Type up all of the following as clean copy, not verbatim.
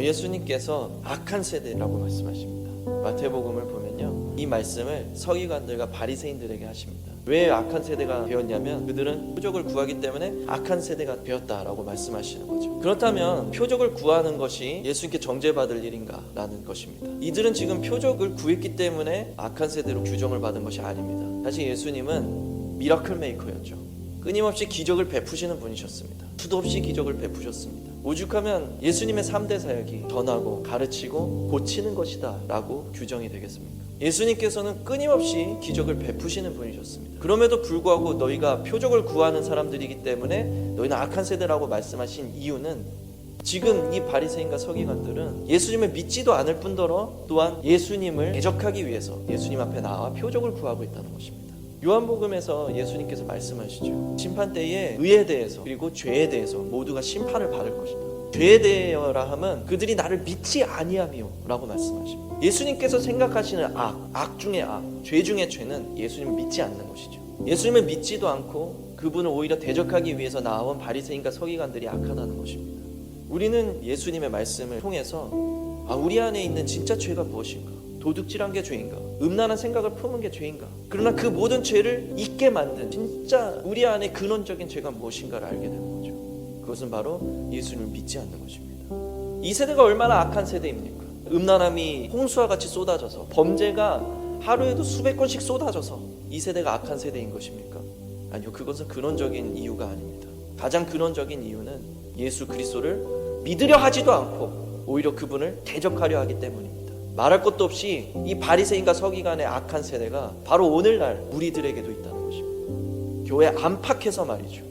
예수님께서 악한 세대라고 말씀하십니다. 마태복음을 보면요, 이 말씀을 서기관들과 바리새인들에게 하십니다. 왜 악한 세대가 되었냐면 그들은 표적을 구하기 때문에 악한 세대가 되었다라고 말씀하시는 거죠. 그렇다면 표적을 구하는 것이 예수님께 정죄받을 일인가 라는 것입니다. 이들은 지금 표적을 구했기 때문에 악한 세대로 규정을 받은 것이 아닙니다. 사실 예수님은 미라클 메이커였죠. 끊임없이 기적을 베푸시는 분이셨습니다. 수도 없이 기적을 베푸셨습니다. 오죽하면 예수님의 3대 사역이 전하고 가르치고 고치는 것이다 라고 규정이 되겠습니까? 예수님께서는 끊임없이 기적을 베푸시는 분이셨습니다. 그럼에도 불구하고 너희가 표적을 구하는 사람들이기 때문에 너희는 악한 세대라고 말씀하신 이유는 지금 이 바리새인과 서기관들은 예수님을 믿지도 않을 뿐더러 또한 예수님을 대적하기 위해서 예수님 앞에 나와 표적을 구하고 있다는 것입니다. 요한복음에서 예수님께서 말씀하시죠. 심판 때에 의에 대해서 그리고 죄에 대해서 모두가 심판을 받을 것이다. 죄에 대하여라 하면 그들이 나를 믿지 아니하며 라고 말씀하십니다. 예수님께서 생각하시는 악 중의 악, 죄 중의 죄는 예수님을 믿지 않는 것이죠. 예수님을 믿지도 않고 그분을 오히려 대적하기 위해서 나온 바리새인과 서기관들이 악하다는 것입니다. 우리는 예수님의 말씀을 통해서 우리 안에 있는 진짜 죄가 무엇인가? 도둑질한 게 죄인가? 음란한 생각을 품은 게 죄인가? 그러나 그 모든 죄를 잊게 만든 진짜 우리 안에 근원적인 죄가 무엇인가를 알게 되는 거죠. 그것은 바로 예수님을 믿지 않는 것입니다. 이 세대가 얼마나 악한 세대입니까? 음란함이 홍수와 같이 쏟아져서 범죄가 하루에도 수백 건씩 쏟아져서 이 세대가 악한 세대인 것입니까? 아니요, 그것은 근원적인 이유가 아닙니다. 가장 근원적인 이유는 예수 그리스도를 믿으려 하지도 않고 오히려 그분을 대적하려 하기 때문입니다. 말할 것도 없이 이 바리새인과 서기관의 악한 세대가 바로 오늘날 우리들에게도 있다는 것입니다. 교회 안팎에서 말이죠.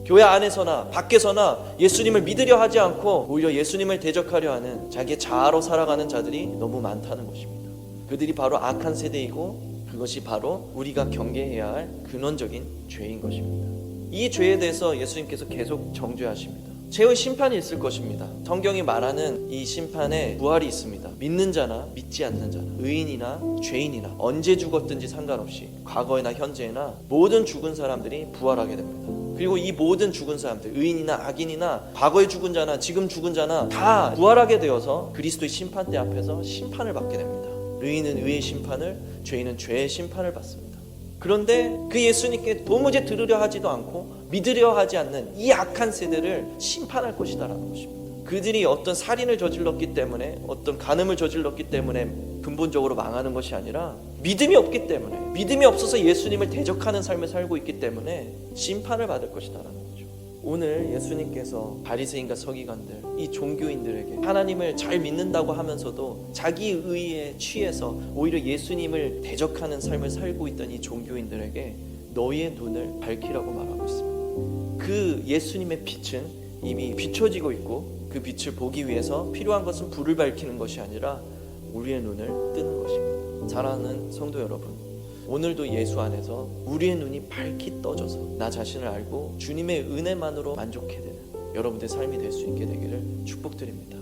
교회 안에서나 밖에서나 예수님을 믿으려 하지 않고 오히려 예수님을 대적하려 하는 자기의 자아로 살아가는 자들이 너무 많다는 것입니다. 그들이 바로 악한 세대이고 그것이 바로 우리가 경계해야 할 근원적인 죄인 것입니다. 이 죄에 대해서 예수님께서 계속 정죄하십니다. 최후의 심판이 있을 것입니다. 성경이 말하는 이 심판에 부활이 있습니다. 믿는 자나 믿지 않는 자나 의인이나 죄인이나 언제 죽었든지 상관없이 과거에나 현재나 모든 죽은 사람들이 부활하게 됩니다. 그리고 이 모든 죽은 사람들, 의인이나 악인이나 과거에 죽은 자나 지금 죽은 자나 다 부활하게 되어서 그리스도의 심판대 앞에서 심판을 받게 됩니다. 의인은 의의 심판을, 죄인은 죄의 심판을 받습니다. 그런데 그 예수님께 도무지 들으려 하지도 않고 믿으려 하지 않는 이 악한 세대를 심판할 것이다라는 것입니다. 그들이 어떤 살인을 저질렀기 때문에 어떤 간음을 저질렀기 때문에 근본적으로 망하는 것이 아니라 믿음이 없기 때문에, 믿음이 없어서 예수님을 대적하는 삶을 살고 있기 때문에 심판을 받을 것이다라는 거죠. 오늘 예수님께서 바리새인과 서기관들, 이 종교인들에게 하나님을 잘 믿는다고 하면서도 자기 의에 취해서 오히려 예수님을 대적하는 삶을 살고 있던 이 종교인들에게 너희의 눈을 밝히라고 말하고 있습니다. 그 예수님의 빛은 이미 비춰지고 있고 그 빛을 보기 위해서 필요한 것은 불을 밝히는 것이 아니라 우리의 눈을 뜨는 것입니다. 사랑하는 성도 여러분, 오늘도 예수 안에서 우리의 눈이 밝히 떠져서 나 자신을 알고 주님의 은혜만으로 만족해야 되는 여러분들의 삶이 될 수 있게 되기를 축복드립니다.